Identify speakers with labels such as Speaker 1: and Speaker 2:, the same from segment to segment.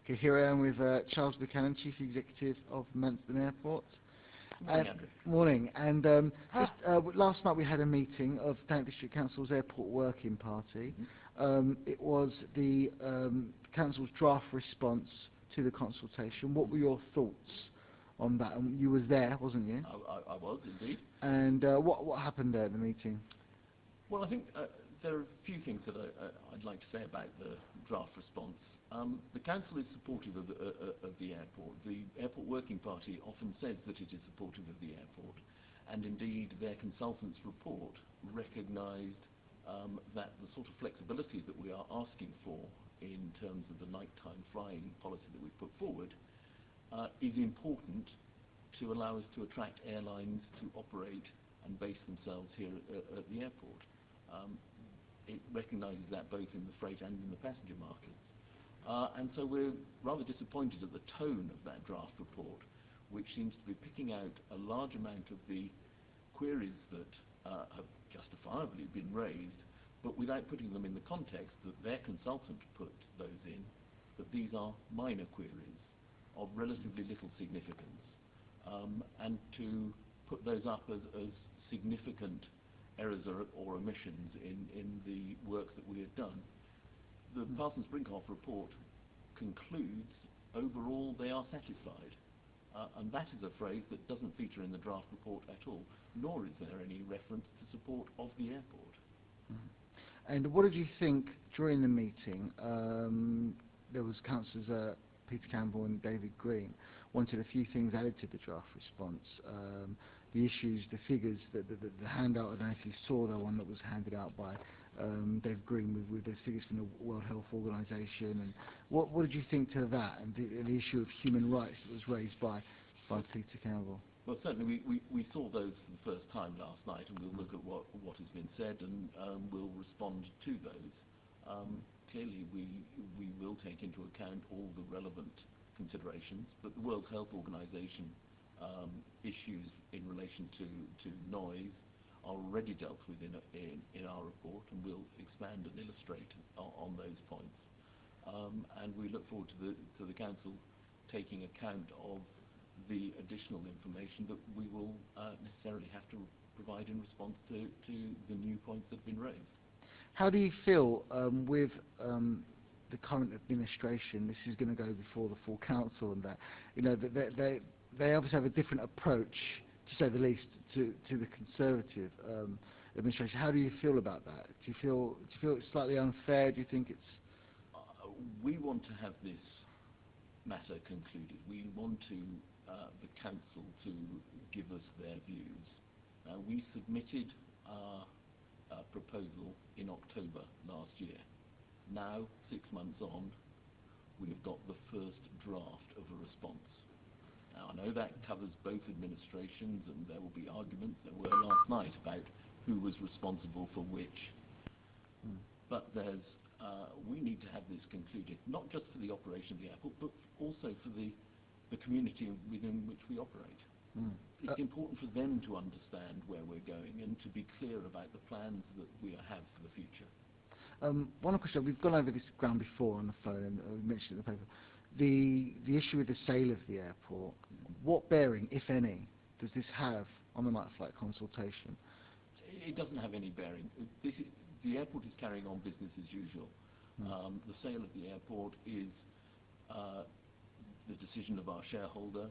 Speaker 1: Okay, here I am with Charles Buchanan, Chief Executive of Manston Airport.
Speaker 2: Morning, Andrew.
Speaker 1: Morning. And last night we had a meeting of Thanet District Council's Airport Working Party. It was the Council's draft response to the consultation. What were your thoughts on that? And you was there, wasn't you?
Speaker 2: I was, indeed.
Speaker 1: And what happened there at the meeting?
Speaker 2: Well, I think there are a few things that I'd like to say about the draft response. The Council is supportive of the airport. The Airport Working Party often says that it is supportive of the airport, and indeed their consultants' report recognised that the sort of flexibility that we are asking for in terms of the nighttime flying policy that we put forward is important to allow us to attract airlines to operate and base themselves here at the airport. It recognises that both in the freight and in the passenger markets. And so we're rather disappointed at the tone of that draft report, which seems to be picking out a large amount of the queries that have justifiably been raised, but without putting them in the context that their consultant put those in, that these are minor queries of relatively little significance, and to put those up as significant errors or omissions in the work that we have done. The Parsons-Brinckerhoff report concludes, overall, they are satisfied. And that is a phrase that doesn't feature in the draft report at all, nor is there any reference to support of the airport.
Speaker 1: And what did you think during the meeting? There was Councillors Peter Campbell and David Green wanted a few things added to the draft response. The issues, the figures, the handout, I don't know if you saw the one that was handed out by David Green with the figures from the World Health Organization. And what did you think to that, and the issue of human rights that was raised by Peter Campbell?
Speaker 2: Well, certainly we saw those for the first time last night, and we'll look at what has been said, and we'll respond to those. Clearly, we will take into account all the relevant considerations, but the World Health Organization issues in relation to noise are already dealt with in our report, and we'll expand and illustrate on those points. And we look forward to the Council taking account of the additional information that we will necessarily have to provide in response to the new points that have been raised.
Speaker 1: How do you feel with the current administration? This is going to go before the full Council, and that, you know, they obviously have a different approach, to say the least, to the Conservative administration. How do you feel about that? Do you feel it's slightly unfair? Do you think it's...
Speaker 2: We want to have this matter concluded. We want the Council to give us their views. We submitted our proposal in October last year. Now, 6 months on, we have got the first draft of a response. Now, I know that covers both administrations, and there will be arguments. There were last night about who was responsible for which. But we need to have this concluded, not just for the operation of the airport, but also for the community within which we operate. It's important for them to understand where we're going and to be clear about the plans that we have for the future.
Speaker 1: One question, we've gone over this ground before on the phone, and we mentioned it in the paper. The issue with the sale of the airport, what bearing, if any, does this have on the night flight consultation?
Speaker 2: It doesn't have any bearing. The airport is carrying on business as usual. The sale of the airport is the decision of our shareholder,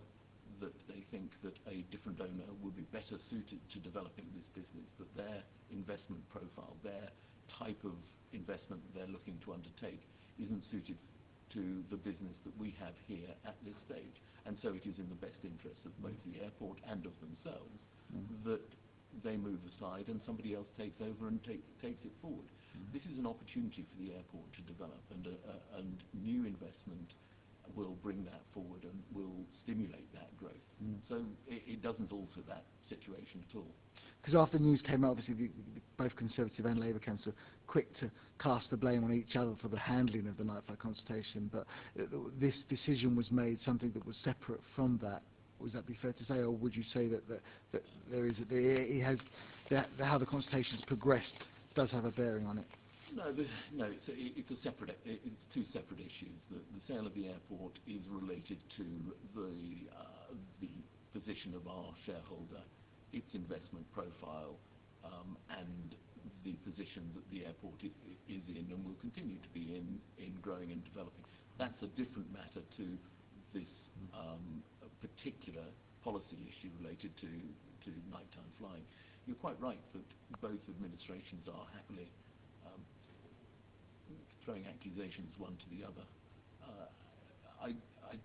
Speaker 2: that they think that a different owner would be better suited to developing this business, that their investment profile, their type of investment that they're looking to undertake isn't suited to the business that we have here at this stage. And so it is in the best interest of both the airport and of themselves that they move aside and somebody else takes over and takes it forward. This is an opportunity for the airport to develop, and new investment will bring that forward and will stimulate that growth. So it doesn't alter that situation at all.
Speaker 1: Because after the news came out, obviously both Conservative and Labour Council quick to cast the blame on each other for the handling of the night flight consultation, but this decision was made something that was separate from that. Would that be fair to say, or would you say that there is how the consultation's progressed does have a bearing on it?
Speaker 2: No, it's two separate issues. The sale of the airport is related to the position of our shareholder, its investment profile, and the position that the airport is in and will continue to be in growing and developing. That's a different matter to this particular policy issue related to nighttime flying. You're quite right that both administrations are happily throwing accusations one to the other. I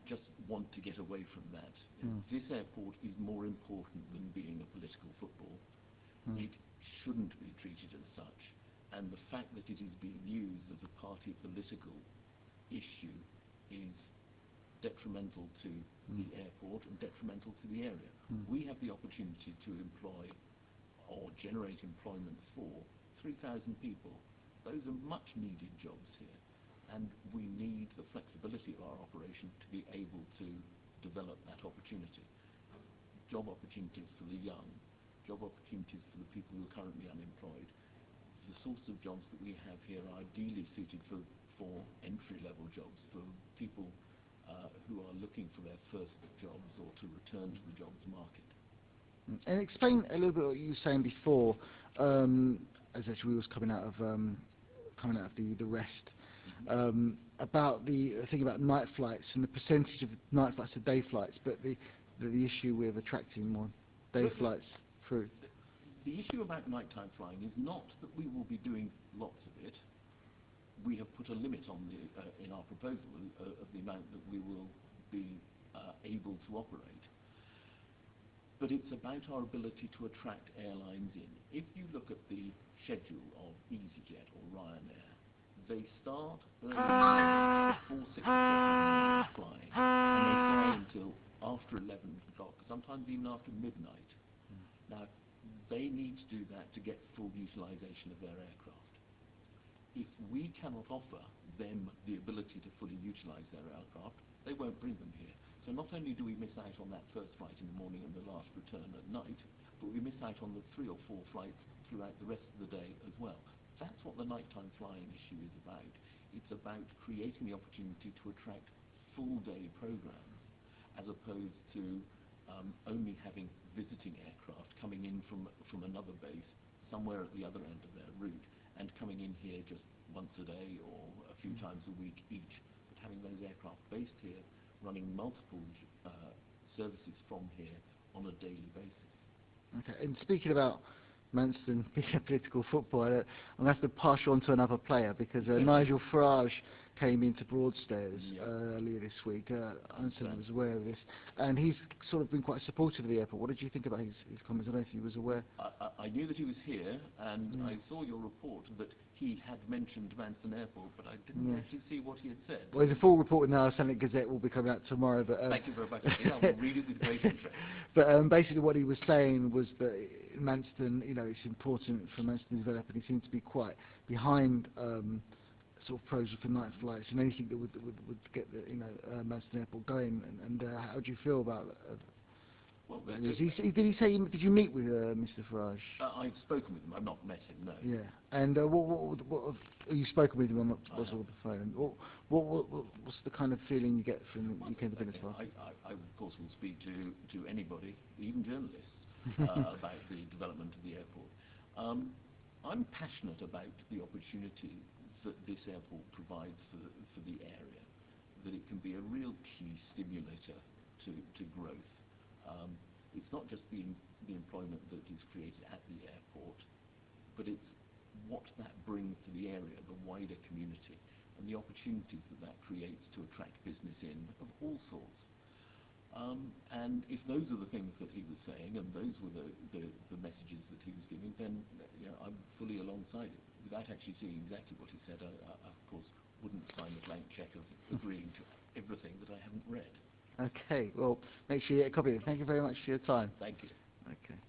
Speaker 2: just want to get away from that. This airport is more important than being a political football. It shouldn't be treated as such, and the fact that it is being used as a party political issue is detrimental to the airport and detrimental to the area. We have the opportunity to employ or generate employment for 3,000 people. Those are much needed jobs here, and we need the flexibility of our operation to be able to develop that opportunity. Job opportunities for the young, job opportunities for the people who are currently unemployed. The sorts of jobs that we have here are ideally suited for entry-level jobs, for people who are looking for their first jobs or to return to the jobs market.
Speaker 1: And explain a little bit what you were saying before, as actually we was coming out of the rest, about the thing about night flights and the percentage of night flights to day flights, but the issue with attracting more day flights through.
Speaker 2: The issue about nighttime flying is not that we will be doing lots of it. We have put a limit on in our proposal of the amount that we will be able to operate. But it's about our ability to attract airlines in. If you look at the schedule of EasyJet or Ryanair, they start early morning, 4, 6 o'clock flying, and they fly until after 11 o'clock, sometimes even after midnight. Now, they need to do that to get full utilisation of their aircraft. If we cannot offer them the ability to fully utilise their aircraft, they won't bring them here. So not only do we miss out on that first flight in the morning and the last return at night, but we miss out on the 3 or 4 flights throughout the rest of the day as well. That's what the nighttime flying issue is about. It's about creating the opportunity to attract full-day programs as opposed to only having visiting aircraft coming in from another base somewhere at the other end of their route and coming in here just once a day or a few times a week each, but having those aircraft based here running multiple services from here on a daily basis.
Speaker 1: Okay, and speaking about Manston being a political footballer, I'm going to have to pass you on to another player because Nigel Farage came into Broadstairs earlier this week. Manston was aware of this, and he's sort of been quite supportive of the airport. What did you think about his comments? I don't know if he was aware.
Speaker 2: I knew that he was here, and I saw your report that he had mentioned Manston Airport, but I didn't actually see what he had said.
Speaker 1: Well, there's a full report in our Senate Gazette will be coming out tomorrow. But
Speaker 2: thank you very much. I will read it with great interest.
Speaker 1: But basically what he was saying was that Manston, it's important for Manston to develop, and he seemed to be quite behind sort of proposal for night flights and anything that would get the Manston Airport going. And how do you feel about that?
Speaker 2: Well,
Speaker 1: did you meet with Mr. Farage?
Speaker 2: I've spoken with him. I've not met him. No.
Speaker 1: Yeah. And what you spoken with him on the phone? What's the kind of feeling you get from the UK Independence Party?
Speaker 2: I of course will speak to anybody, even journalists, about the development of the airport. I'm passionate about the opportunity that this airport provides for the area, that it can be a real key stimulator to growth. It's not just the employment that is created at the airport, but it's what that brings to the area, the wider community, and the opportunities that creates to attract business in of all sorts. And if those are the things that he was saying, and those were the messages that he was giving, then I'm fully alongside it. Without actually seeing exactly what he said, I of course wouldn't sign a blank check of agreeing to everything that I haven't read.
Speaker 1: Okay, well, make sure you get a copy of it. Thank you very much for your time.
Speaker 2: Thank you.
Speaker 1: Okay.